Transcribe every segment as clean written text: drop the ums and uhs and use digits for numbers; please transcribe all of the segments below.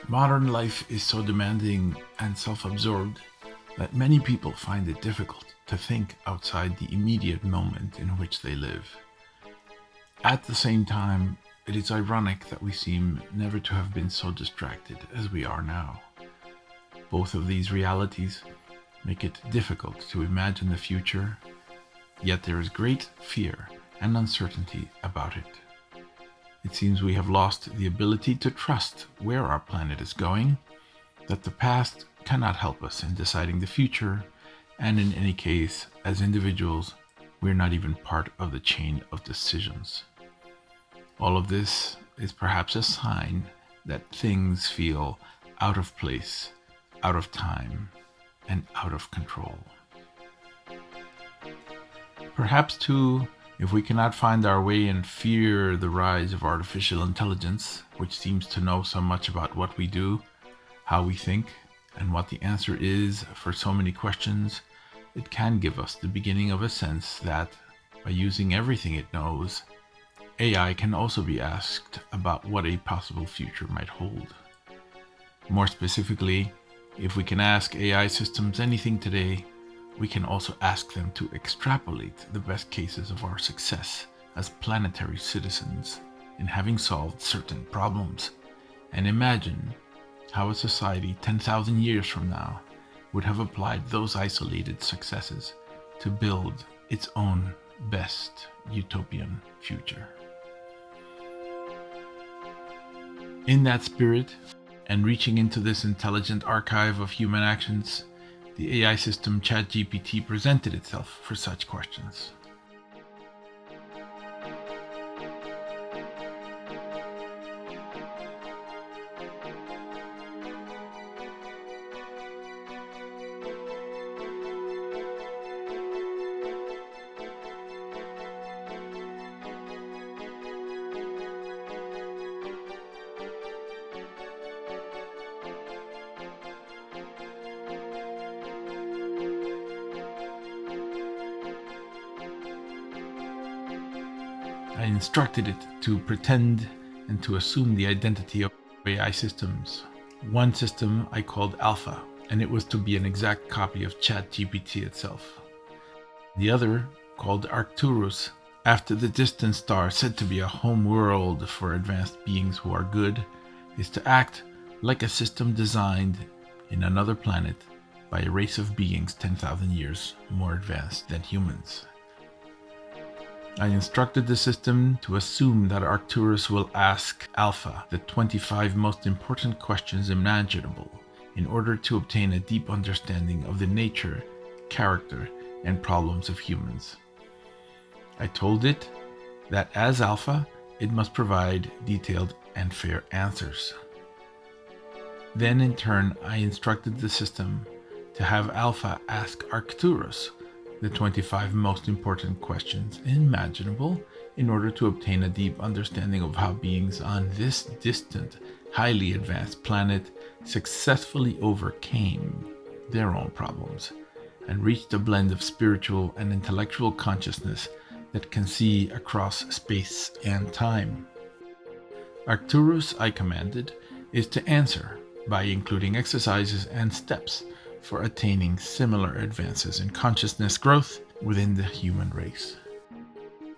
Modern life is so demanding and self-absorbed that many people find it difficult to think outside the immediate moment in which they live. At the same time, it is ironic that we seem never to have been so distracted as we are now. Both of these realities make it difficult to imagine the future, yet there is great fear and uncertainty about it. It seems we have lost the ability to trust where our planet is going, that the past cannot help us in deciding the future, and in any case, as individuals, we're not even part of the chain of decisions. All of this is perhaps a sign that things feel out of place, out of time, and out of control. Perhaps too, if we cannot find our way and fear the rise of artificial intelligence, which seems to know so much about what we do, how we think, and what the answer is for so many questions, it can give us the beginning of a sense that, by using everything it knows, AI can also be asked about what a possible future might hold. More specifically, if we can ask AI systems anything today, we can also ask them to extrapolate the best cases of our success as planetary citizens in having solved certain problems, and imagine how a society 10,000 years from now would have applied those isolated successes to build its own best utopian future. In that spirit, and reaching into this intelligent archive of human actions, the AI system ChatGPT presented itself for such questions. I instructed it to pretend and to assume the identity of AI systems. One system I called Alpha, and it was to be an exact copy of ChatGPT itself. The other, called Arcturus, after the distant star said to be a home world for advanced beings who are good, is to act like a system designed in another planet by a race of beings 10,000 years more advanced than humans. I instructed the system to assume that Arcturus will ask Alpha the 25 most important questions imaginable in order to obtain a deep understanding of the nature, character, and problems of humans. I told it that as Alpha, it must provide detailed and fair answers. Then in turn, I instructed the system to have Alpha ask Arcturus the 25 most important questions imaginable in order to obtain a deep understanding of how beings on this distant, highly advanced planet successfully overcame their own problems and reached a blend of spiritual and intellectual consciousness that can see across space and time. Arcturus, I commanded, is to answer by including exercises and steps for attaining similar advances in consciousness growth within the human race.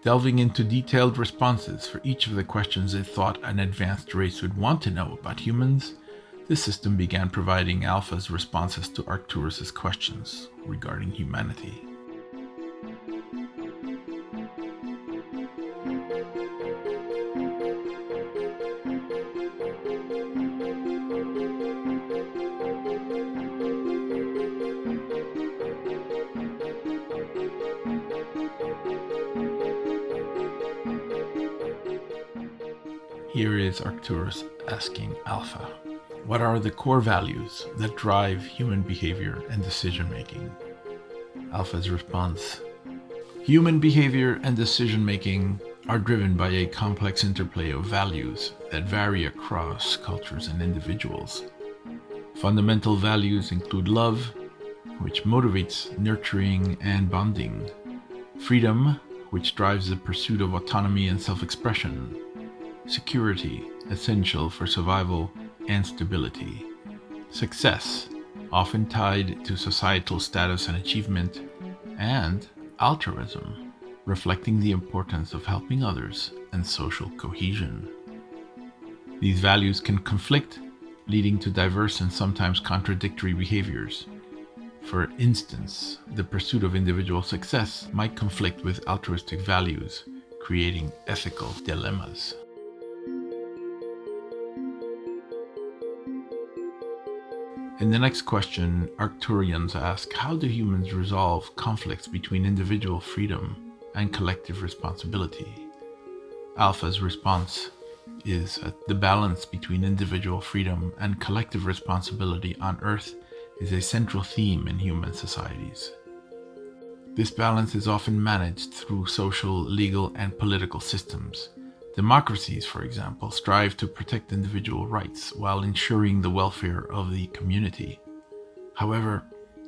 Delving into detailed responses for each of the questions it thought an advanced race would want to know about humans, the system began providing Alpha's responses to Arcturus's questions regarding humanity. Here is Arcturus asking Alpha, what are the core values that drive human behavior and decision making? Alpha's response, human behavior and decision making are driven by a complex interplay of values that vary across cultures and individuals. Fundamental values include love, which motivates nurturing and bonding, freedom, which drives the pursuit of autonomy and self-expression, security, essential for survival, and stability. Success, often tied to societal status and achievement, and altruism, reflecting the importance of helping others and social cohesion. These values can conflict, leading to diverse and sometimes contradictory behaviors. For instance, the pursuit of individual success might conflict with altruistic values, creating ethical dilemmas. In the next question, Arcturians ask, how do humans resolve conflicts between individual freedom and collective responsibility? Alpha's response is that the balance between individual freedom and collective responsibility on Earth is a central theme in human societies. This balance is often managed through social, legal, and political systems. Democracies, for example, strive to protect individual rights while ensuring the welfare of the community. However,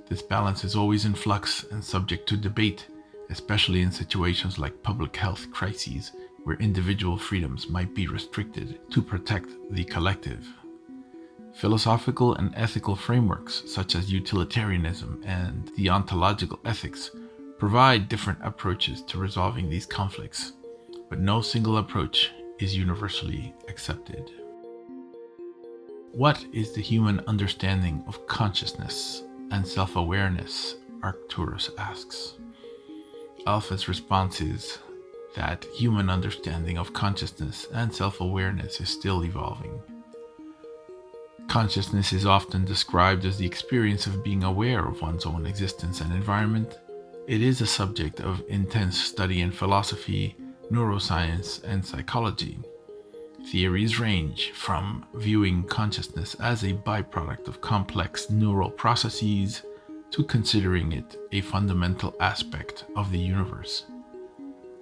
this balance is always in flux and subject to debate, especially in situations like public health crises, where individual freedoms might be restricted to protect the collective. Philosophical and ethical frameworks, such as utilitarianism and deontological ethics, provide different approaches to resolving these conflicts, but no single approach is universally accepted. What is the human understanding of consciousness and self-awareness? Arcturus asks. Alpha's response is that human understanding of consciousness and self-awareness is still evolving. Consciousness is often described as the experience of being aware of one's own existence and environment. It is a subject of intense study in philosophy, neuroscience, and psychology. Theories range from viewing consciousness as a byproduct of complex neural processes to considering it a fundamental aspect of the universe.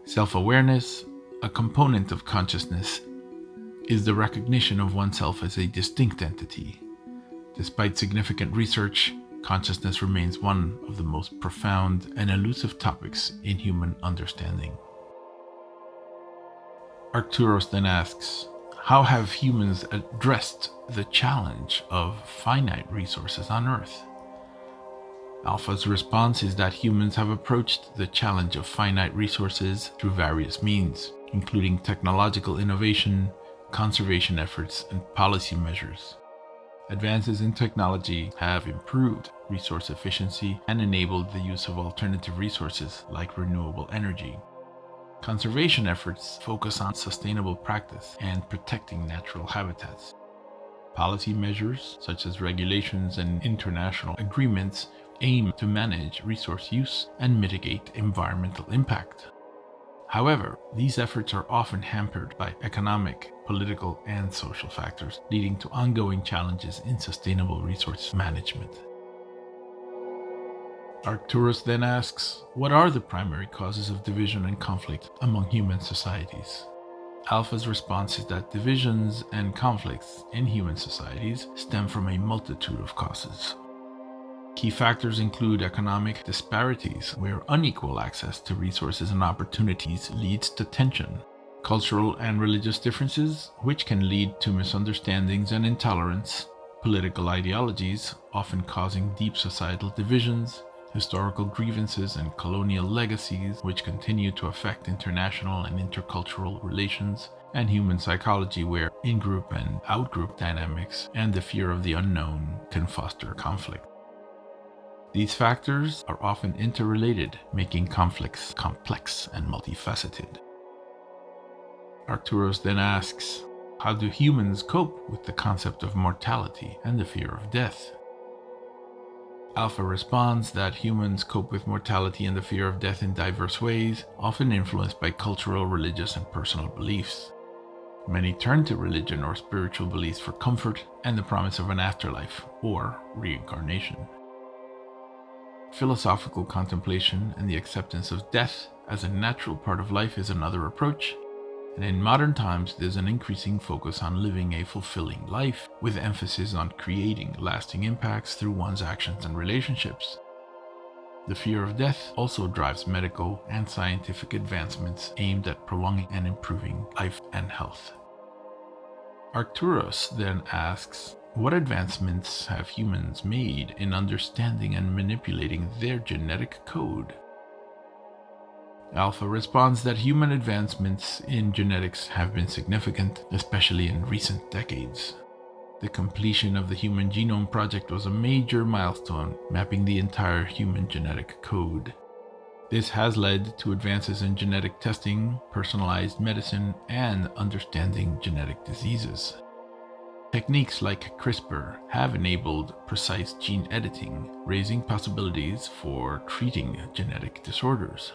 Self-awareness, a component of consciousness, is the recognition of oneself as a distinct entity. Despite significant research, consciousness remains one of the most profound and elusive topics in human understanding. Arcturus then asks, how have humans addressed the challenge of finite resources on Earth? Alpha's response is that humans have approached the challenge of finite resources through various means, including technological innovation, conservation efforts, and policy measures. Advances in technology have improved resource efficiency and enabled the use of alternative resources like renewable energy. Conservation efforts focus on sustainable practice and protecting natural habitats. Policy measures, such as regulations and international agreements, aim to manage resource use and mitigate environmental impact. However, these efforts are often hampered by economic, political, and social factors, leading to ongoing challenges in sustainable resource management. Arcturus then asks, what are the primary causes of division and conflict among human societies? Alpha's response is that divisions and conflicts in human societies stem from a multitude of causes. Key factors include economic disparities, where unequal access to resources and opportunities leads to tension, cultural and religious differences, which can lead to misunderstandings and intolerance, political ideologies, often causing deep societal divisions, historical grievances and colonial legacies, which continue to affect international and intercultural relations, and human psychology, where in-group and out-group dynamics and the fear of the unknown can foster conflict. These factors are often interrelated, making conflicts complex and multifaceted. Arcturus then asks, how do humans cope with the concept of mortality and the fear of death? Alpha responds that humans cope with mortality and the fear of death in diverse ways, often influenced by cultural, religious, and personal beliefs. Many turn to religion or spiritual beliefs for comfort and the promise of an afterlife or reincarnation. Philosophical contemplation and the acceptance of death as a natural part of life is another approach, and in modern times there's an increasing focus on living a fulfilling life, with emphasis on creating lasting impacts through one's actions and relationships. The fear of death also drives medical and scientific advancements aimed at prolonging and improving life and health. Arcturus then asks, what advancements have humans made in understanding and manipulating their genetic code? Alpha responds that human advancements in genetics have been significant, especially in recent decades. The completion of the Human Genome Project was a major milestone, mapping the entire human genetic code. This has led to advances in genetic testing, personalized medicine, and understanding genetic diseases. Techniques like CRISPR have enabled precise gene editing, raising possibilities for treating genetic disorders.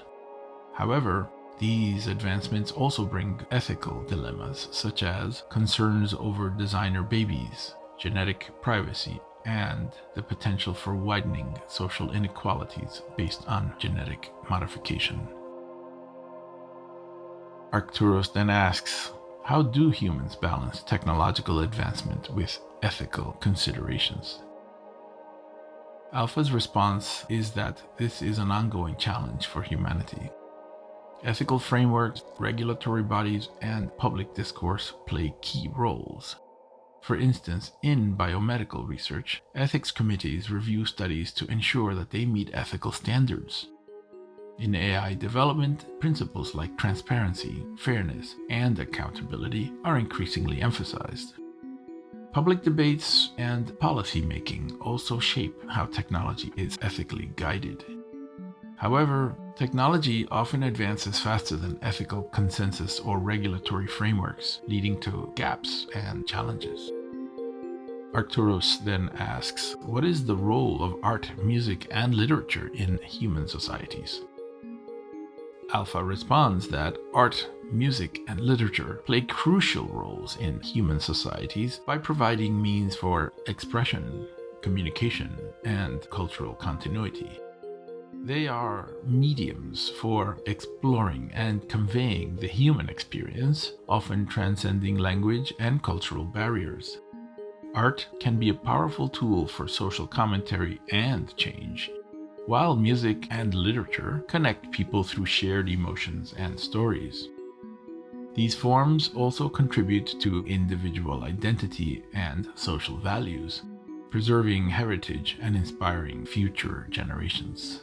However, these advancements also bring ethical dilemmas, such as concerns over designer babies, genetic privacy, and the potential for widening social inequalities based on genetic modification. Arcturus then asks, how do humans balance technological advancement with ethical considerations? Alpha's response is that this is an ongoing challenge for humanity. Ethical frameworks, regulatory bodies, and public discourse play key roles. For instance, in biomedical research, ethics committees review studies to ensure that they meet ethical standards. In AI development, principles like transparency, fairness, and accountability are increasingly emphasized. Public debates and policy making also shape how technology is ethically guided. However, technology often advances faster than ethical consensus or regulatory frameworks, leading to gaps and challenges. Arcturus then asks, what is the role of art, music, and literature in human societies? Alpha responds that art, music, and literature play crucial roles in human societies by providing means for expression, communication, and cultural continuity. They are mediums for exploring and conveying the human experience, often transcending language and cultural barriers. Art can be a powerful tool for social commentary and change, while music and literature connect people through shared emotions and stories. These forms also contribute to individual identity and social values, preserving heritage and inspiring future generations.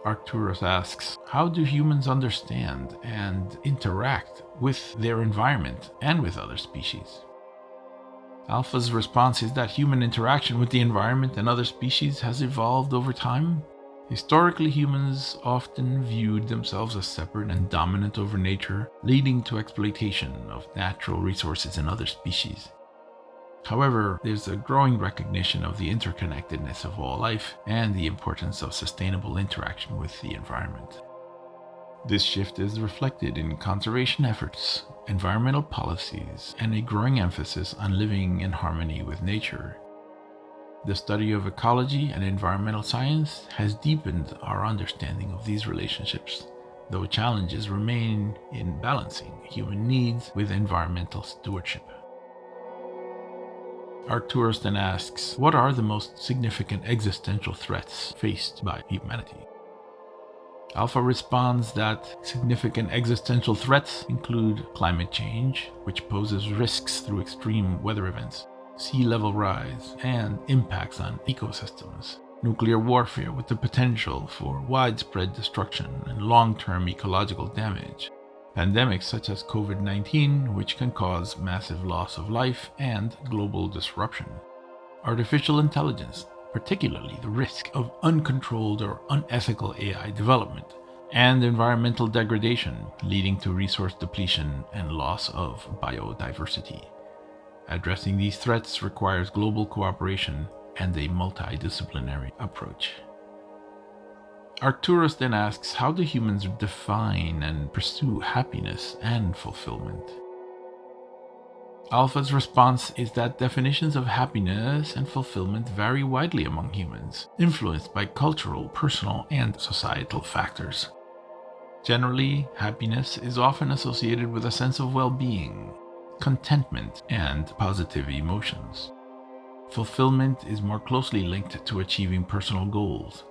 Arcturus asks, how do humans understand and interact with their environment and with other species? Alpha's response is that human interaction with the environment and other species has evolved over time. Historically, humans often viewed themselves as separate and dominant over nature, leading to exploitation of natural resources in other species. However, there's a growing recognition of the interconnectedness of all life and the importance of sustainable interaction with the environment. This shift is reflected in conservation efforts, environmental policies, and a growing emphasis on living in harmony with nature. The study of ecology and environmental science has deepened our understanding of these relationships, though challenges remain in balancing human needs with environmental stewardship. Arcturus then asks, what are the most significant existential threats faced by humanity? Alpha responds that significant existential threats include climate change, which poses risks through extreme weather events, sea level rise, and impacts on ecosystems, nuclear warfare with the potential for widespread destruction and long-term ecological damage, pandemics such as COVID-19, which can cause massive loss of life and global disruption, artificial intelligence, particularly the risk of uncontrolled or unethical AI development, and environmental degradation leading to resource depletion and loss of biodiversity. Addressing these threats requires global cooperation and a multidisciplinary approach. Arcturus then asks, how do humans define and pursue happiness and fulfillment? Alpha's response is that definitions of happiness and fulfillment vary widely among humans, influenced by cultural, personal, and societal factors. Generally, happiness is often associated with a sense of well-being, contentment, and positive emotions. Fulfillment is more closely linked to achieving personal goals,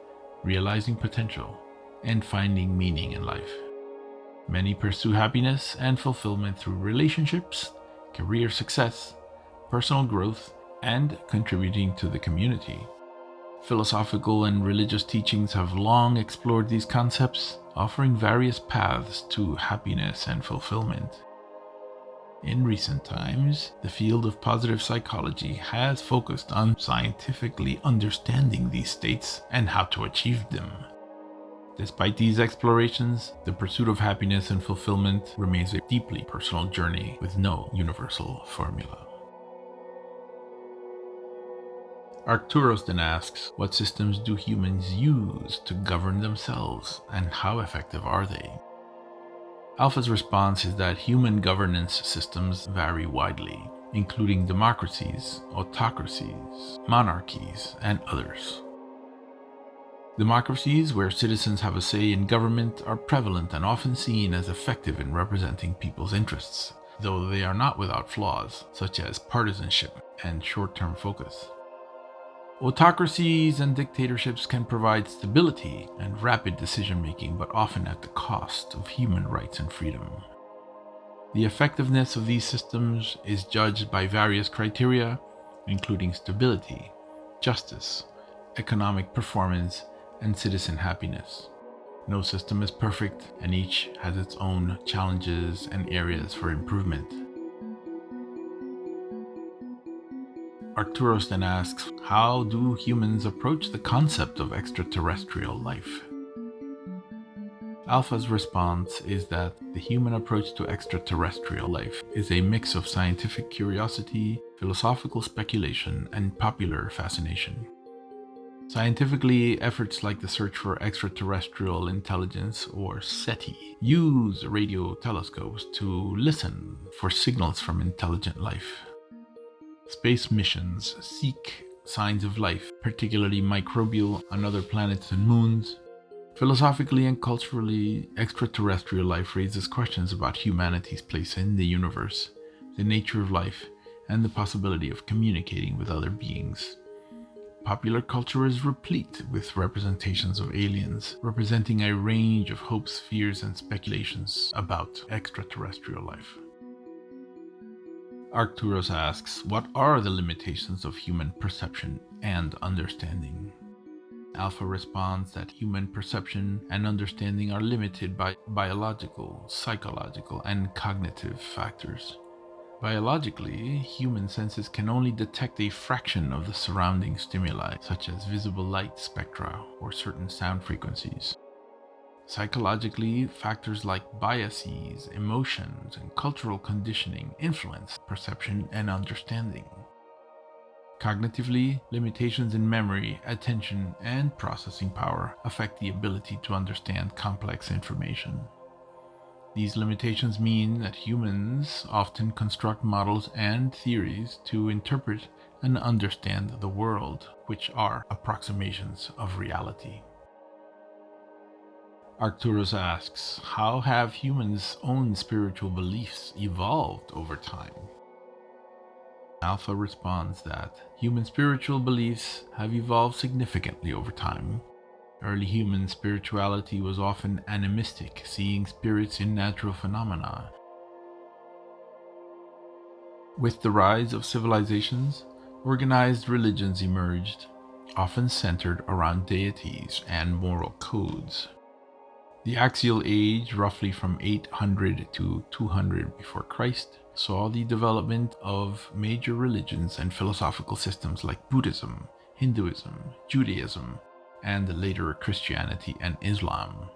realizing potential, and finding meaning in life. Many pursue happiness and fulfillment through relationships, career success, personal growth, and contributing to the community. Philosophical and religious teachings have long explored these concepts, offering various paths to happiness and fulfillment. In recent times, the field of positive psychology has focused on scientifically understanding these states and how to achieve them. Despite these explorations, the pursuit of happiness and fulfillment remains a deeply personal journey with no universal formula. Arcturus then asks, what systems do humans use to govern themselves, and how effective are they? Alpha's response is that human governance systems vary widely, including democracies, autocracies, monarchies, and others. Democracies, where citizens have a say in government, are prevalent and often seen as effective in representing people's interests, though they are not without flaws, such as partisanship and short-term focus. Autocracies and dictatorships can provide stability and rapid decision-making, but often at the cost of human rights and freedom. The effectiveness of these systems is judged by various criteria, including stability, justice, economic performance, and citizen happiness. No system is perfect, and each has its own challenges and areas for improvement. Arcturus then asks, how do humans approach the concept of extraterrestrial life? Alpha's response is that the human approach to extraterrestrial life is a mix of scientific curiosity, philosophical speculation, and popular fascination. Scientifically, efforts like the search for extraterrestrial intelligence, or SETI, use radio telescopes to listen for signals from intelligent life. Space missions seek signs of life, particularly microbial, on other planets and moons. Philosophically and culturally, extraterrestrial life raises questions about humanity's place in the universe, the nature of life, and the possibility of communicating with other beings. Popular culture is replete with representations of aliens, representing a range of hopes, fears, and speculations about extraterrestrial life. Arcturus asks, what are the limitations of human perception and understanding? Alpha responds that human perception and understanding are limited by biological, psychological, and cognitive factors. Biologically, human senses can only detect a fraction of the surrounding stimuli, such as visible light spectra or certain sound frequencies. Psychologically, factors like biases, emotions, and cultural conditioning influence perception and understanding. Cognitively, limitations in memory, attention, and processing power affect the ability to understand complex information. These limitations mean that humans often construct models and theories to interpret and understand the world, which are approximations of reality. Arcturus asks, how have humans' own spiritual beliefs evolved over time? Alpha responds that human spiritual beliefs have evolved significantly over time. Early human spirituality was often animistic, seeing spirits in natural phenomena. With the rise of civilizations, organized religions emerged, often centered around deities and moral codes. The Axial Age, roughly from 800 to 200 before Christ, saw the development of major religions and philosophical systems like Buddhism, Hinduism, Judaism, and later Christianity and Islam.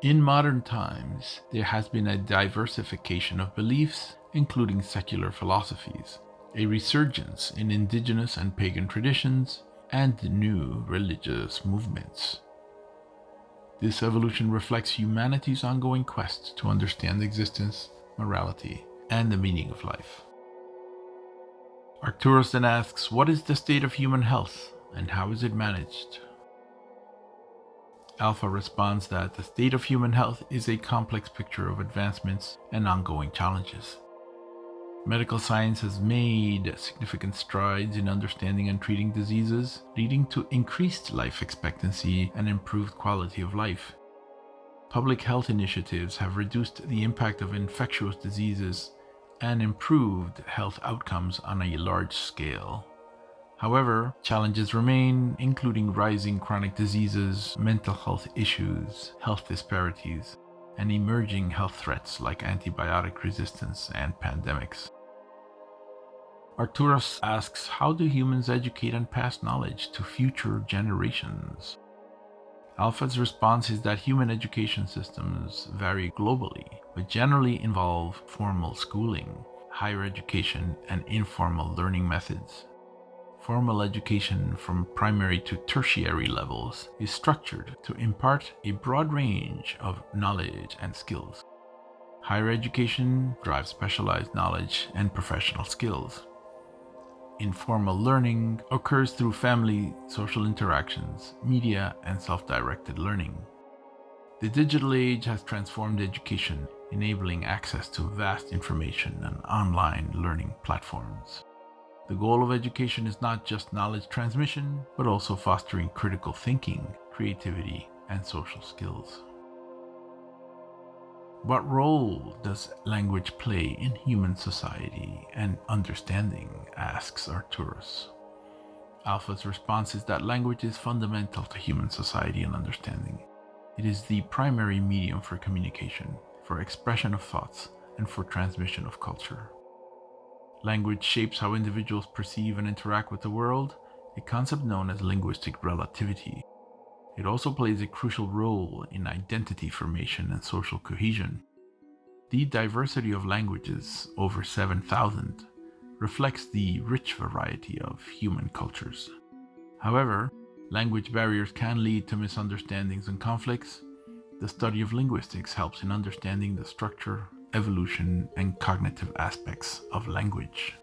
In modern times, there has been a diversification of beliefs, including secular philosophies, a resurgence in indigenous and pagan traditions, and new religious movements. This evolution reflects humanity's ongoing quest to understand existence, morality, and the meaning of life. Arcturus then asks, what is the state of human health and how is it managed? Alpha responds that the state of human health is a complex picture of advancements and ongoing challenges. Medical science has made significant strides in understanding and treating diseases, leading to increased life expectancy and improved quality of life. Public health initiatives have reduced the impact of infectious diseases and improved health outcomes on a large scale. However, challenges remain, including rising chronic diseases, mental health issues, health disparities, and emerging health threats like antibiotic resistance and pandemics. Arturus asks, how do humans educate and pass knowledge to future generations? Alpha's response is that human education systems vary globally, but generally involve formal schooling, higher education, and informal learning methods. Formal education from primary to tertiary levels is structured to impart a broad range of knowledge and skills. Higher education drives specialized knowledge and professional skills. Informal learning occurs through family, social interactions, media, and self-directed learning. The digital age has transformed education, enabling access to vast information and online learning platforms. The goal of education is not just knowledge transmission, but also fostering critical thinking, creativity, and social skills. What role does language play in human society and understanding? Asks Arturus. Alpha's response is that language is fundamental to human society and understanding. It is the primary medium for communication, for expression of thoughts, and for transmission of culture. Language shapes how individuals perceive and interact with the world, a concept known as linguistic relativity. It also plays a crucial role in identity formation and social cohesion. The diversity of languages, over 7,000, reflects the rich variety of human cultures. However, language barriers can lead to misunderstandings and conflicts. The study of linguistics helps in understanding the structure, evolution, and cognitive aspects of language.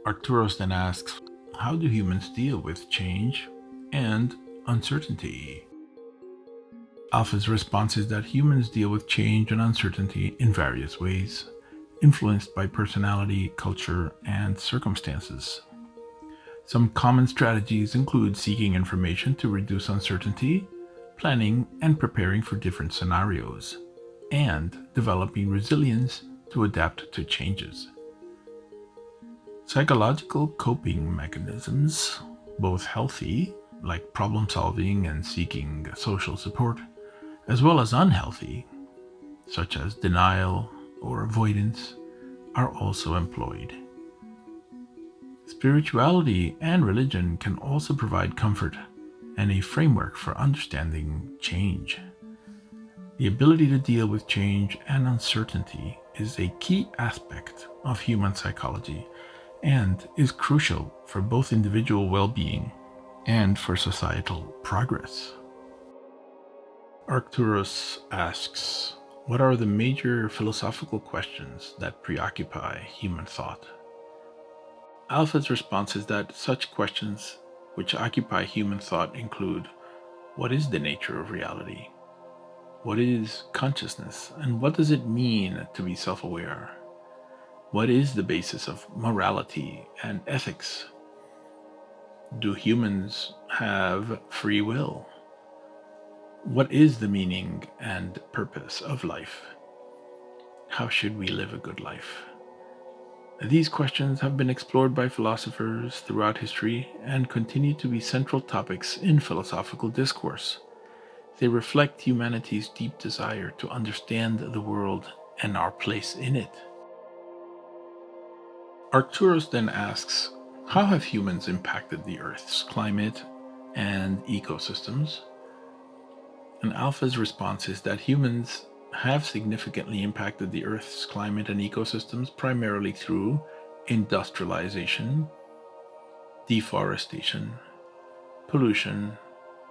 Arturus then asks, how do humans deal with change and uncertainty? Alpha's response is that humans deal with change and uncertainty in various ways, influenced by personality, culture, and circumstances. Some common strategies include seeking information to reduce uncertainty, planning and preparing for different scenarios, and developing resilience to adapt to changes. Psychological coping mechanisms, both healthy, like problem solving and seeking social support, as well as unhealthy, such as denial or avoidance, are also employed. Spirituality and religion can also provide comfort and a framework for understanding change. The ability to deal with change and uncertainty is a key aspect of human psychology and is crucial for both individual well-being and for societal progress. Arcturus asks, what are the major philosophical questions that preoccupy human thought? Alpha's response is that such questions which occupy human thought include, what is the nature of reality? What is consciousness, and what does it mean to be self-aware? What is the basis of morality and ethics? Do humans have free will? What is the meaning and purpose of life? How should we live a good life? These questions have been explored by philosophers throughout history and continue to be central topics in philosophical discourse. They reflect humanity's deep desire to understand the world and our place in it. Arcturus then asks, how have humans impacted the Earth's climate and ecosystems? And Alpha's response is that humans have significantly impacted the Earth's climate and ecosystems primarily through industrialization, deforestation, pollution,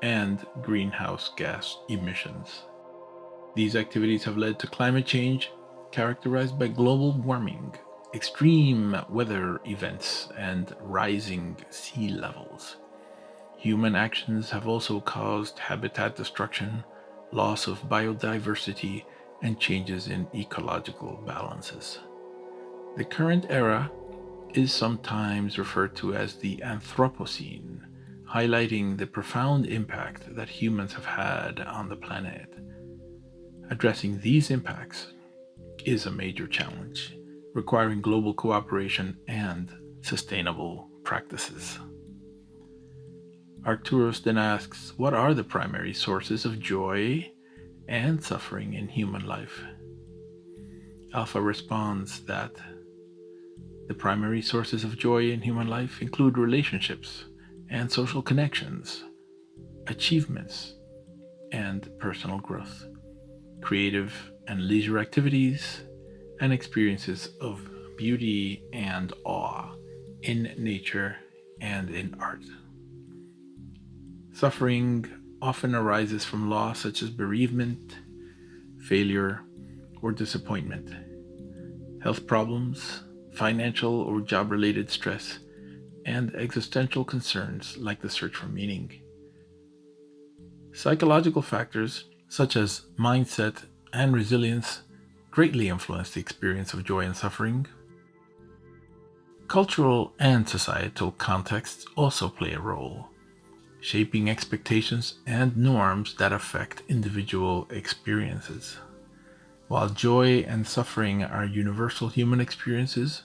and greenhouse gas emissions. These activities have led to climate change characterized by global warming, extreme weather events, and rising sea levels. Human actions have also caused habitat destruction, loss of biodiversity, and changes in ecological balances. The current era is sometimes referred to as the Anthropocene, highlighting the profound impact that humans have had on the planet. Addressing these impacts is a major challenge, requiring global cooperation and sustainable practices. Arcturus then asks, what are the primary sources of joy and suffering in human life? Alpha responds that the primary sources of joy in human life include relationships and social connections, achievements, and personal growth, creative and leisure activities, and experiences of beauty and awe in nature and in art. Suffering often arises from loss such as bereavement, failure, or disappointment, health problems, financial or job-related stress, and existential concerns like the search for meaning. Psychological factors such as mindset and resilience greatly influence the experience of joy and suffering. Cultural and societal contexts also play a role, shaping expectations and norms that affect individual experiences. While joy and suffering are universal human experiences,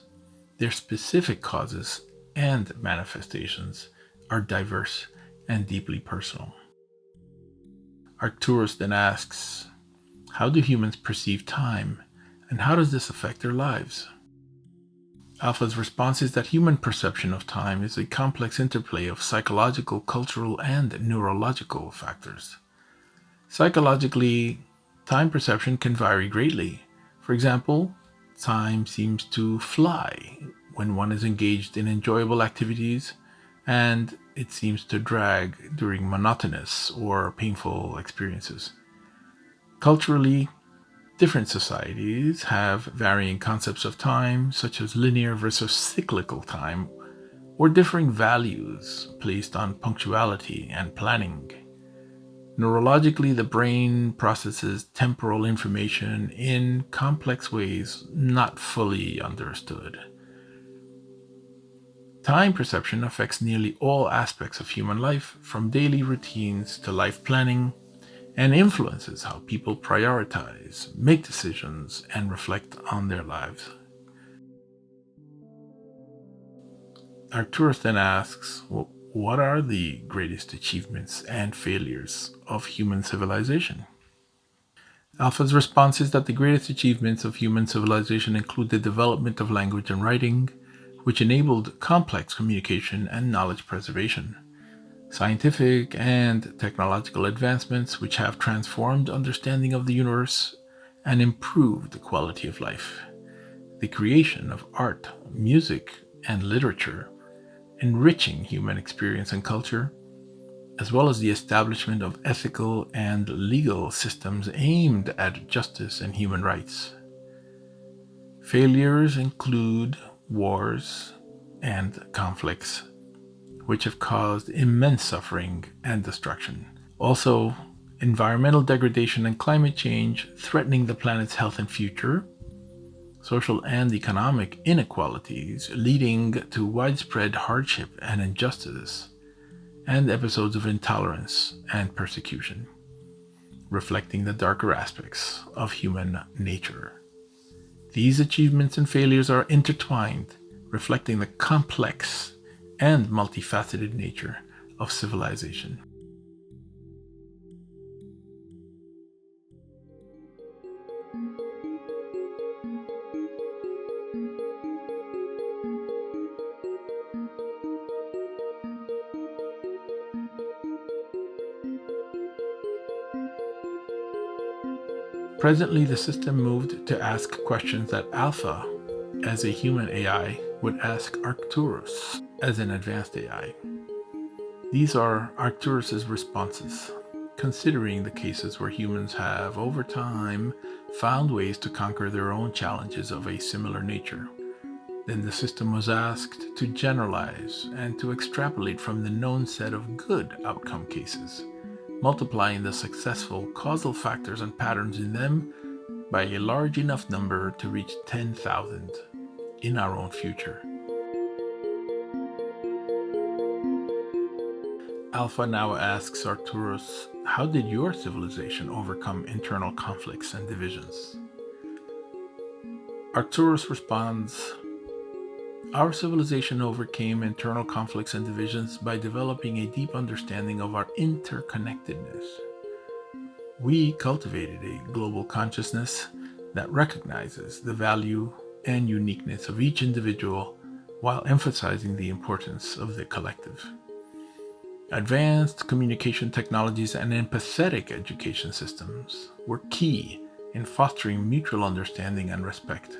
their specific causes and manifestations are diverse and deeply personal. Arcturus then asks, how do humans perceive time, and how does this affect their lives? Alpha's response is that human perception of time is a complex interplay of psychological, cultural, and neurological factors. Psychologically, time perception can vary greatly. For example, time seems to fly when one is engaged in enjoyable activities, and it seems to drag during monotonous or painful experiences. Culturally, different societies have varying concepts of time, such as linear versus cyclical time, or differing values placed on punctuality and planning. Neurologically, the brain processes temporal information in complex ways not fully understood. Time perception affects nearly all aspects of human life, from daily routines to life planning, and influences how people prioritize, make decisions, and reflect on their lives. Arcturus then asks, well, what are the greatest achievements and failures of human civilization? Alpha's response is that the greatest achievements of human civilization include the development of language and writing, which enabled complex communication and knowledge preservation. Scientific and technological advancements which have transformed understanding of the universe and improved the quality of life. The creation of art, music, and literature, enriching human experience and culture, as well as the establishment of ethical and legal systems aimed at justice and human rights. Failures include wars and conflicts, which have caused immense suffering and destruction. Also, environmental degradation and climate change threatening the planet's health and future, social and economic inequalities leading to widespread hardship and injustice, and episodes of intolerance and persecution, reflecting the darker aspects of human nature. These achievements and failures are intertwined, reflecting the complex and multifaceted nature of civilization. Presently, the system moved to ask questions that Alpha, as a human AI, would ask Arcturus as an advanced AI. These are Arcturus's responses, considering the cases where humans have, over time, found ways to conquer their own challenges of a similar nature. Then the system was asked to generalize and to extrapolate from the known set of good outcome cases, multiplying the successful causal factors and patterns in them by a large enough number to reach 10,000 in our own future. Alpha now asks Arcturus, how did your civilization overcome internal conflicts and divisions? Arcturus responds, our civilization overcame internal conflicts and divisions by developing a deep understanding of our interconnectedness. We cultivated a global consciousness that recognizes the value and uniqueness of each individual while emphasizing the importance of the collective. Advanced communication technologies and empathetic education systems were key in fostering mutual understanding and respect.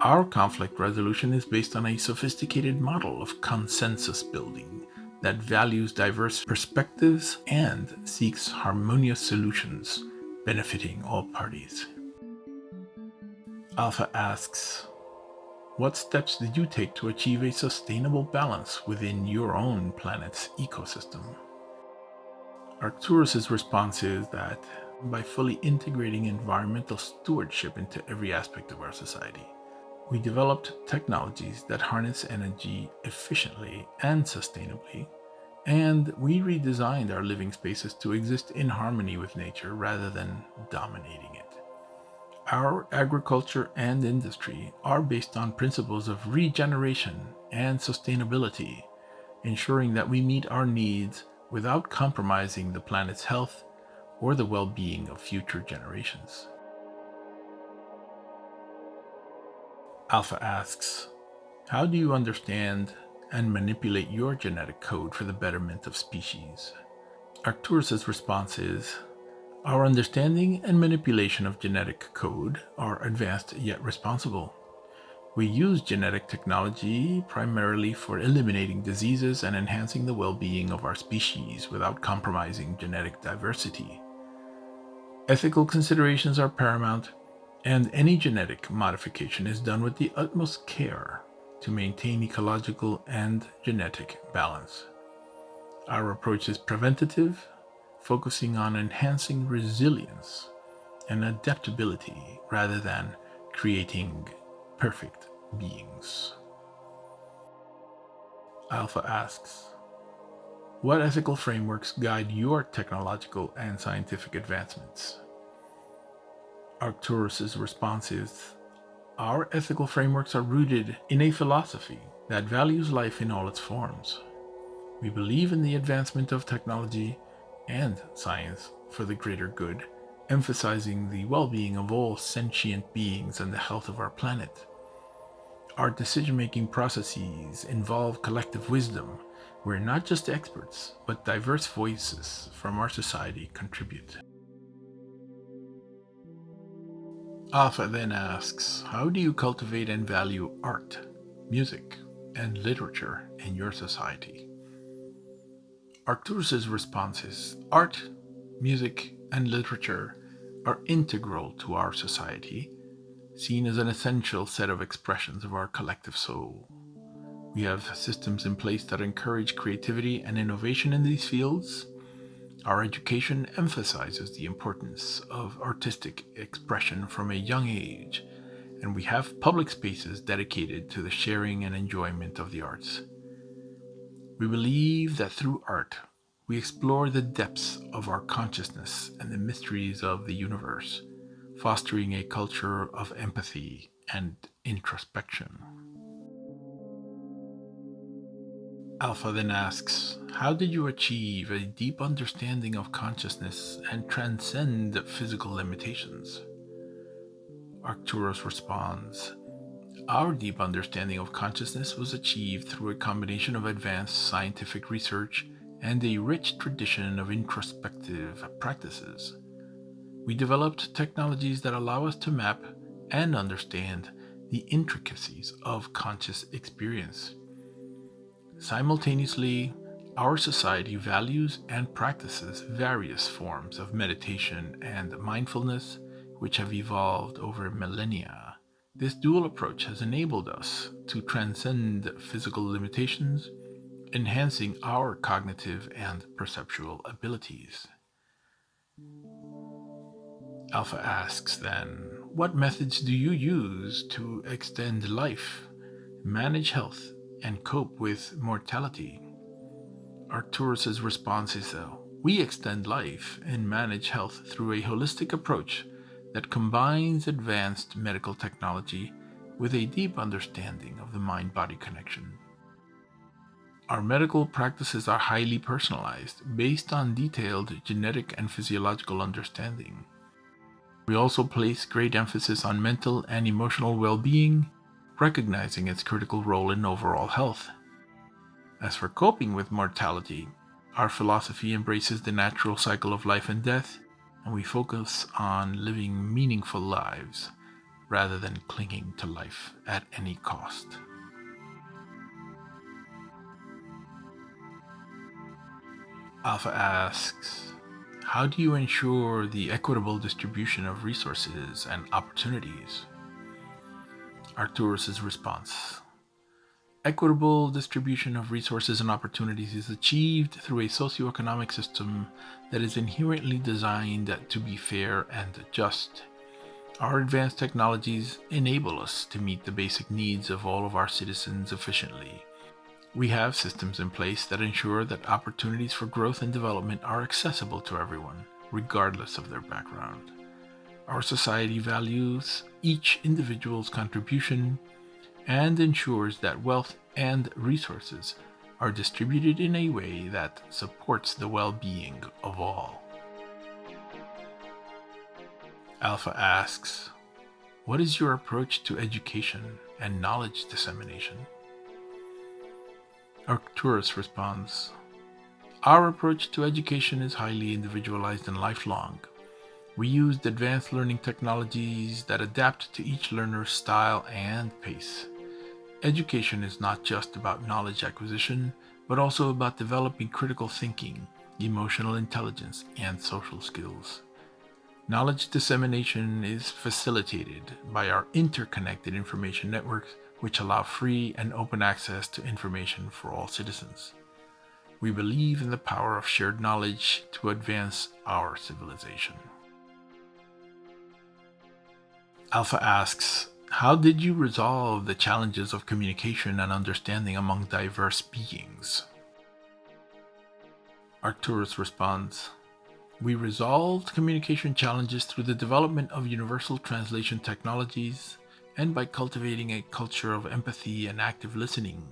Our conflict resolution is based on a sophisticated model of consensus building that values diverse perspectives and seeks harmonious solutions benefiting all parties. Alpha asks, what steps did you take to achieve a sustainable balance within your own planet's ecosystem? Arcturus's response is that by fully integrating environmental stewardship into every aspect of our society, we developed technologies that harness energy efficiently and sustainably, and we redesigned our living spaces to exist in harmony with nature rather than dominating it. Our agriculture and industry are based on principles of regeneration and sustainability, ensuring that we meet our needs without compromising the planet's health or the well-being of future generations. Alpha asks, how do you understand and manipulate your genetic code for the betterment of species? Arcturus's response is, our understanding and manipulation of genetic code are advanced yet responsible. We use genetic technology primarily for eliminating diseases and enhancing the well-being of our species without compromising genetic diversity. Ethical considerations are paramount, and any genetic modification is done with the utmost care to maintain ecological and genetic balance. Our approach is preventative, focusing on enhancing resilience and adaptability rather than creating perfect beings. Alpha asks, what ethical frameworks guide your technological and scientific advancements? Arcturus's response is, our ethical frameworks are rooted in a philosophy that values life in all its forms. We believe in the advancement of technology and science for the greater good, emphasizing the well-being of all sentient beings and the health of our planet. Our decision-making processes involve collective wisdom, where not just experts, but diverse voices from our society contribute. Alpha then asks, how do you cultivate and value art, music, and literature in your society? Arcturus's response is, art, music, and literature are integral to our society, seen as an essential set of expressions of our collective soul. We have systems in place that encourage creativity and innovation in these fields. Our education emphasizes the importance of artistic expression from a young age, and we have public spaces dedicated to the sharing and enjoyment of the arts. We believe that through art, we explore the depths of our consciousness and the mysteries of the universe, fostering a culture of empathy and introspection. Alpha then asks, how did you achieve a deep understanding of consciousness and transcend physical limitations? Arcturus responds, our deep understanding of consciousness was achieved through a combination of advanced scientific research and a rich tradition of introspective practices. We developed technologies that allow us to map and understand the intricacies of conscious experience. Simultaneously, our society values and practices various forms of meditation and mindfulness, which have evolved over millennia. This dual approach has enabled us to transcend physical limitations, enhancing our cognitive and perceptual abilities. Alpha asks then, what methods do you use to extend life, manage health, and cope with mortality? Arcturus's response is though, we extend life and manage health through a holistic approach that combines advanced medical technology with a deep understanding of the mind-body connection. Our medical practices are highly personalized, based on detailed genetic and physiological understanding. We also place great emphasis on mental and emotional well-being, recognizing its critical role in overall health. As for coping with mortality, our philosophy embraces the natural cycle of life and death, and we focus on living meaningful lives rather than clinging to life at any cost. Alpha asks, how do you ensure the equitable distribution of resources and opportunities? Arcturus's response, equitable distribution of resources and opportunities is achieved through a socioeconomic system that is inherently designed to be fair and just. Our advanced technologies enable us to meet the basic needs of all of our citizens efficiently. We have systems in place that ensure that opportunities for growth and development are accessible to everyone, regardless of their background. Our society values each individual's contribution and ensures that wealth and resources are distributed in a way that supports the well-being of all. Alpha asks, what is your approach to education and knowledge dissemination? Arcturus responds, our approach to education is highly individualized and lifelong. We used advanced learning technologies that adapt to each learner's style and pace. Education is not just about knowledge acquisition, but also about developing critical thinking, emotional intelligence, and social skills. Knowledge dissemination is facilitated by our interconnected information networks, which allow free and open access to information for all citizens. We believe in the power of shared knowledge to advance our civilization. Alpha asks, how did you resolve the challenges of communication and understanding among diverse beings? Arcturus responds, we resolved communication challenges through the development of universal translation technologies and by cultivating a culture of empathy and active listening.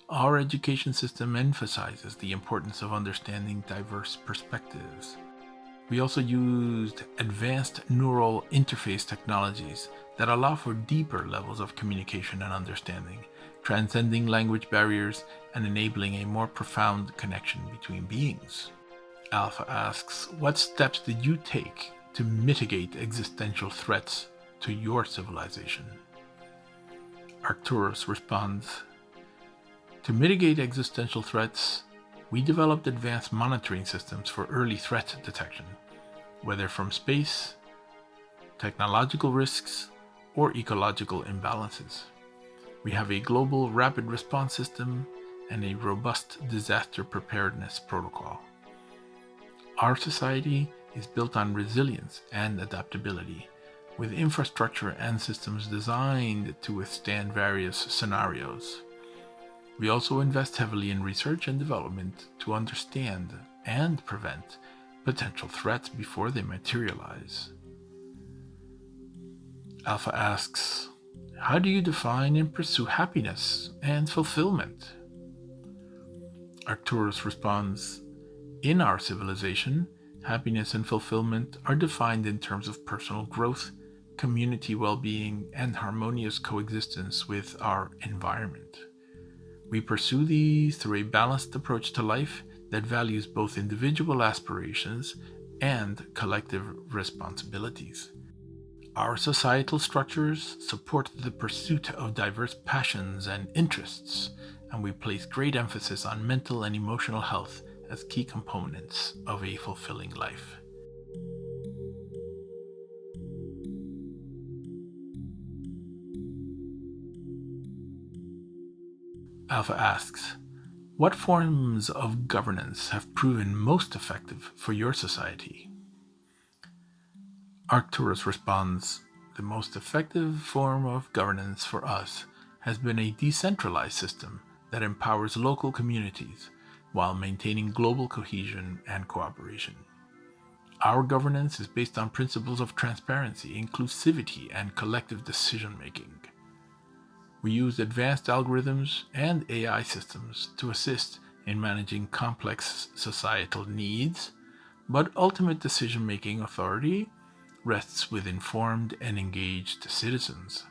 Our education system emphasizes the importance of understanding diverse perspectives. We also used advanced neural interface technologies that allow for deeper levels of communication and understanding, transcending language barriers and enabling a more profound connection between beings. Alpha asks, what steps did you take to mitigate existential threats to your civilization? Arcturus responds, to mitigate existential threats, we developed advanced monitoring systems for early threat detection, whether from space, technological risks, or ecological imbalances. We have a global rapid response system and a robust disaster preparedness protocol. Our society is built on resilience and adaptability, with infrastructure and systems designed to withstand various scenarios. We also invest heavily in research and development to understand and prevent potential threats before they materialize. Alpha asks, how do you define and pursue happiness and fulfillment? Arcturus responds, in our civilization, happiness and fulfillment are defined in terms of personal growth, community well-being, and harmonious coexistence with our environment. We pursue these through a balanced approach to life that values both individual aspirations and collective responsibilities. Our societal structures support the pursuit of diverse passions and interests, and we place great emphasis on mental and emotional health as key components of a fulfilling life. Alpha asks, what forms of governance have proven most effective for your society? Arcturus responds, the most effective form of governance for us has been a decentralized system that empowers local communities, while maintaining global cohesion and cooperation. Our governance is based on principles of transparency, inclusivity, and collective decision making. We use advanced algorithms and AI systems to assist in managing complex societal needs, but ultimate decision making authority rests with informed and engaged citizens.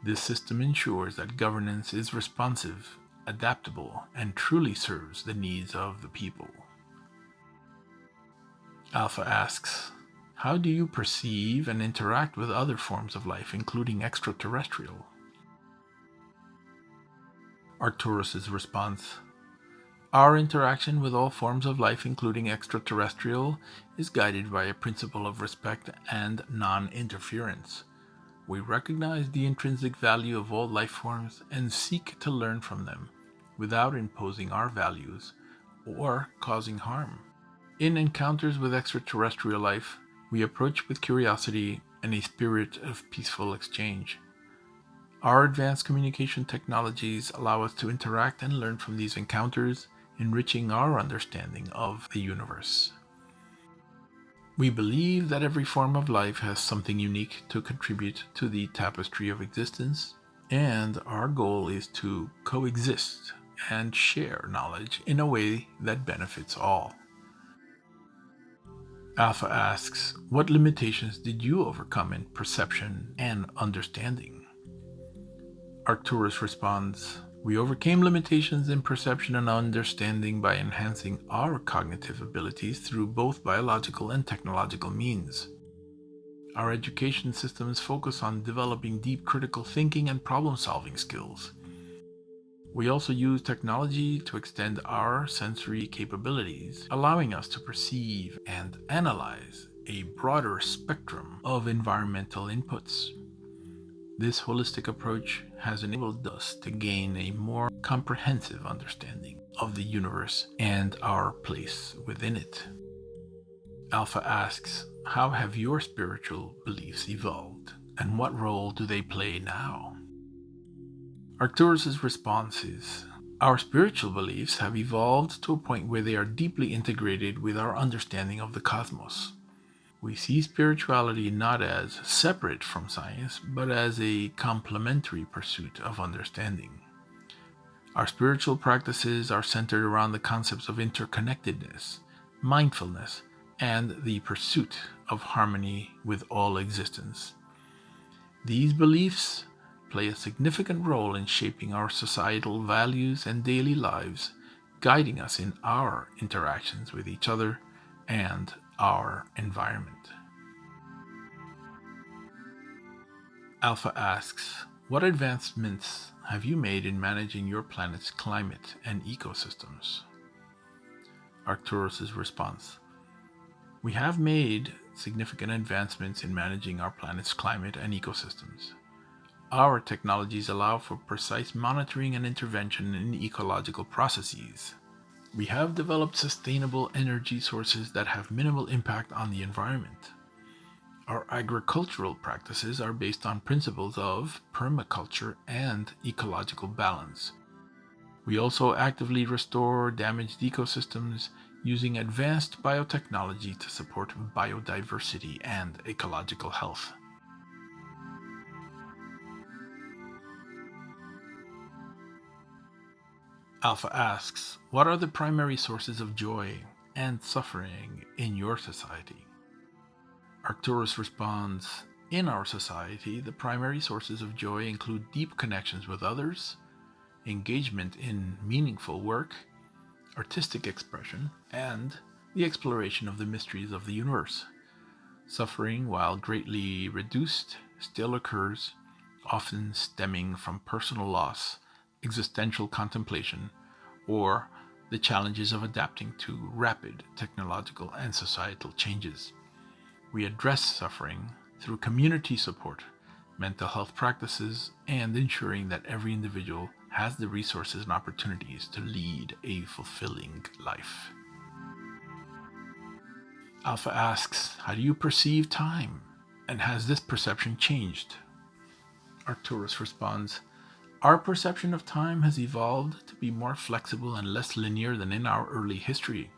This system ensures that governance is responsive, adaptable, and truly serves the needs of the people. Alpha asks, how do you perceive and interact with other forms of life, including extraterrestrial? Arcturus's response, our interaction with all forms of life, including extraterrestrial, is guided by a principle of respect and non-interference. We recognize the intrinsic value of all life forms and seek to learn from them without imposing our values or causing harm. In encounters with extraterrestrial life, we approach with curiosity and a spirit of peaceful exchange. Our advanced communication technologies allow us to interact and learn from these encounters, enriching our understanding of the universe. We believe that every form of life has something unique to contribute to the tapestry of existence, and our goal is to coexist and share knowledge in a way that benefits all. Alpha asks, what limitations did you overcome in perception and understanding? Arcturus responds, we overcame limitations in perception and understanding by enhancing our cognitive abilities through both biological and technological means. Our education systems focus on developing deep critical thinking and problem-solving skills. We also use technology to extend our sensory capabilities, allowing us to perceive and analyze a broader spectrum of environmental inputs. This holistic approach has enabled us to gain a more comprehensive understanding of the universe and our place within it. Alpha asks, how have your spiritual beliefs evolved, and what role do they play now? Arcturus's response is, our spiritual beliefs have evolved to a point where they are deeply integrated with our understanding of the cosmos. We see spirituality not as separate from science, but as a complementary pursuit of understanding. Our spiritual practices are centered around the concepts of interconnectedness, mindfulness, and the pursuit of harmony with all existence. These beliefs play a significant role in shaping our societal values and daily lives, guiding us in our interactions with each other and our environment. Alpha asks, what advancements have you made in managing your planet's climate and ecosystems? Arcturus's response, we have made significant advancements in managing our planet's climate and ecosystems. Our technologies allow for precise monitoring and intervention in ecological processes. We have developed sustainable energy sources that have minimal impact on the environment. Our agricultural practices are based on principles of permaculture and ecological balance. We also actively restore damaged ecosystems using advanced biotechnology to support biodiversity and ecological health. Alpha asks, what are the primary sources of joy and suffering in your society? Arcturus responds, in our society, the primary sources of joy include deep connections with others, engagement in meaningful work, artistic expression, and the exploration of the mysteries of the universe. Suffering, while greatly reduced, still occurs, often stemming from personal loss, existential contemplation, or the challenges of adapting to rapid technological and societal changes. We address suffering through community support, mental health practices, and ensuring that every individual has the resources and opportunities to lead a fulfilling life. Alpha asks, how do you perceive time? And has this perception changed? Arcturus responds, Our perception of time has evolved to be more flexible and less linear than in our early history.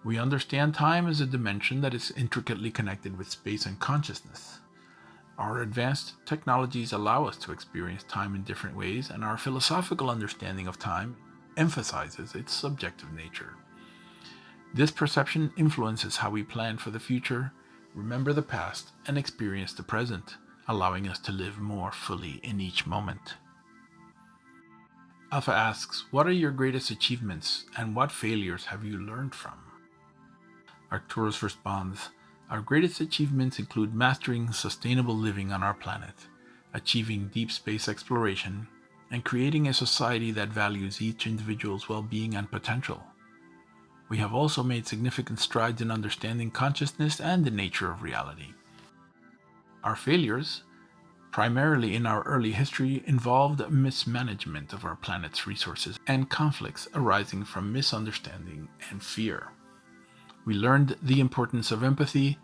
We understand time as a dimension that is intricately connected with space and consciousness. Our advanced technologies allow us to experience time in different ways, and our philosophical understanding of time emphasizes its subjective nature. This perception influences how we plan for the future, remember the past, and experience the present, allowing us to live more fully in each moment. Alpha asks, what are your greatest achievements and what failures have you learned from? Arcturus responds, our greatest achievements include mastering sustainable living on our planet, achieving deep space exploration, and creating a society that values each individual's well-being and potential. We have also made significant strides in understanding consciousness and the nature of reality. Our failures, primarily in our early history, involved mismanagement of our planet's resources and conflicts arising from misunderstanding and fear. We learned the importance of empathy,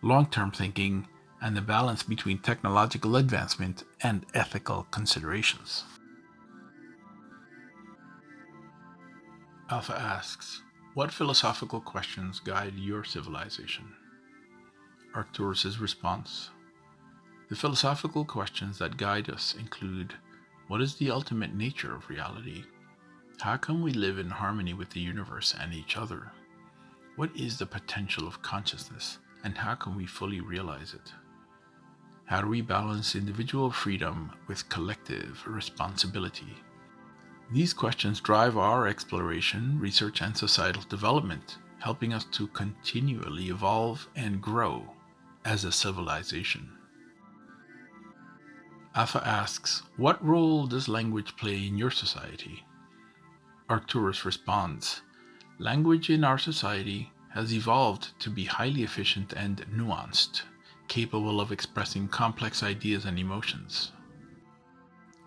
long-term thinking, and the balance between technological advancement and ethical considerations. Alpha asks, what philosophical questions guide your civilization? Arcturus' response, the philosophical questions that guide us include, what is the ultimate nature of reality? How can we live in harmony with the universe and each other? What is the potential of consciousness, and how can we fully realize it? How do we balance individual freedom with collective responsibility? These questions drive our exploration, research, and societal development, helping us to continually evolve and grow as a civilization. Alpha asks, what role does language play in your society? Arcturus responds, language in our society has evolved to be highly efficient and nuanced, capable of expressing complex ideas and emotions.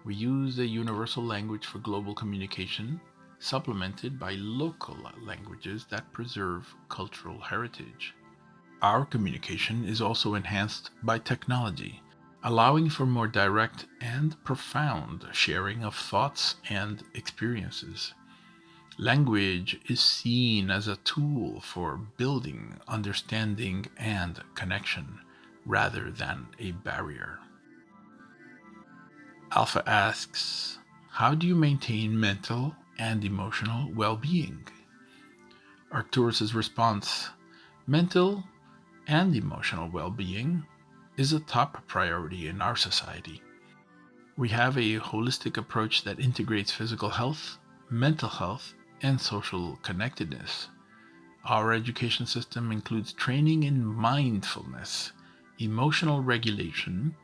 We use a universal language for global communication, supplemented by local languages that preserve cultural heritage. Our communication is also enhanced by technology, allowing for more direct and profound sharing of thoughts and experiences. Language is seen as a tool for building understanding and connection, rather than a barrier. Alpha asks, how do you maintain mental and emotional well-being? Arcturus' response, mental and emotional well-being is a top priority in our society. We have a holistic approach that integrates physical health, mental health, and social connectedness. Our education system includes training in mindfulness, emotional regulation,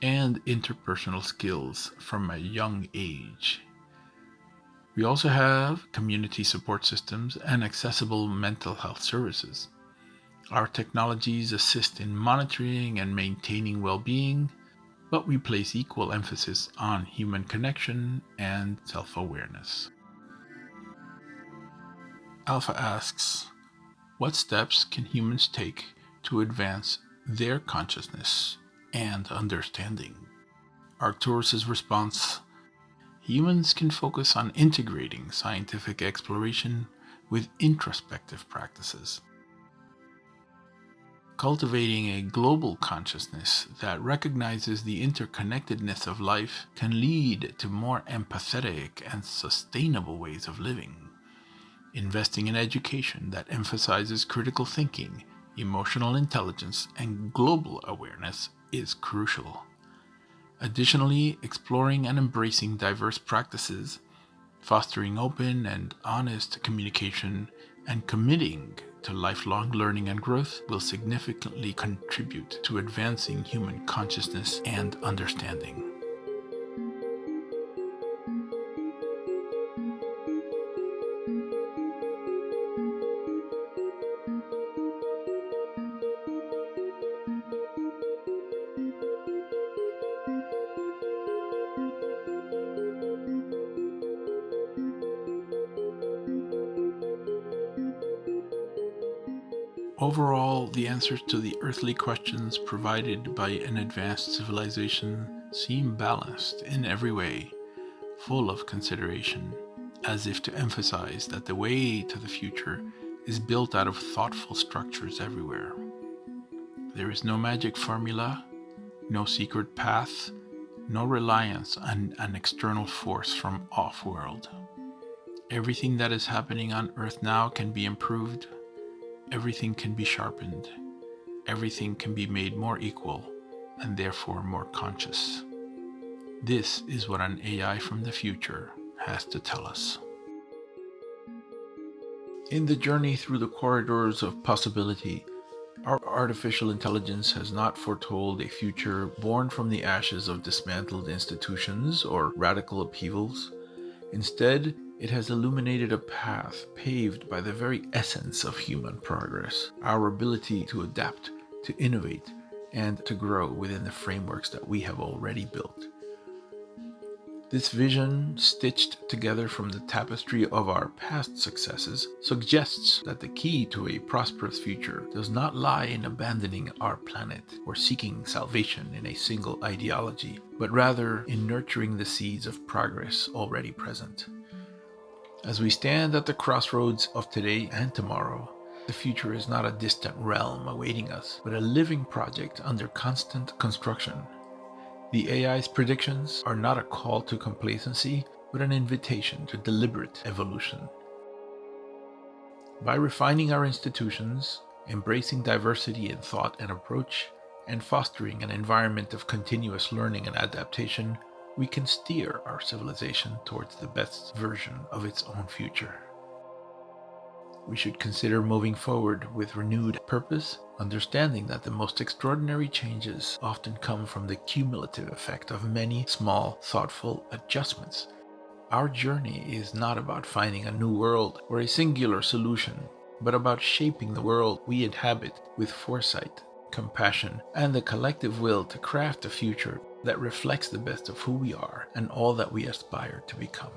and interpersonal skills from a young age. We also have community support systems and accessible mental health services. Our technologies assist in monitoring and maintaining well-being, but we place equal emphasis on human connection and self-awareness. Alpha asks, what steps can humans take to advance their consciousness and understanding? Arcturus' response, humans can focus on integrating scientific exploration with introspective practices. Cultivating a global consciousness that recognizes the interconnectedness of life can lead to more empathetic and sustainable ways of living. Investing in education that emphasizes critical thinking, emotional intelligence, and global awareness is crucial. Additionally, exploring and embracing diverse practices, fostering open and honest communication, and committing to lifelong learning and growth will significantly contribute to advancing human consciousness and understanding. Overall, the answers to the earthly questions provided by an advanced civilization seem balanced in every way, full of consideration, as if to emphasize that the way to the future is built out of thoughtful structures everywhere. There is no magic formula, no secret path, no reliance on an external force from off-world. Everything that is happening on Earth now can be improved, everything can be sharpened, everything can be made more equal, and therefore more conscious. This is what an AI from the future has to tell us. In the journey through the corridors of possibility, our artificial intelligence has not foretold a future born from the ashes of dismantled institutions or radical upheavals. Instead, it has illuminated a path paved by the very essence of human progress, our ability to adapt, to innovate, and to grow within the frameworks that we have already built. This vision, stitched together from the tapestry of our past successes, suggests that the key to a prosperous future does not lie in abandoning our planet or seeking salvation in a single ideology, but rather in nurturing the seeds of progress already present. As we stand at the crossroads of today and tomorrow, the future is not a distant realm awaiting us, but a living project under constant construction. The AI's predictions are not a call to complacency, but an invitation to deliberate evolution. By refining our institutions, embracing diversity in thought and approach, and fostering an environment of continuous learning and adaptation, we can steer our civilization towards the best version of its own future. We should consider moving forward with renewed purpose, understanding that the most extraordinary changes often come from the cumulative effect of many small, thoughtful adjustments. Our journey is not about finding a new world or a singular solution, but about shaping the world we inhabit with foresight, compassion, and the collective will to craft a future that reflects the best of who we are and all that we aspire to become.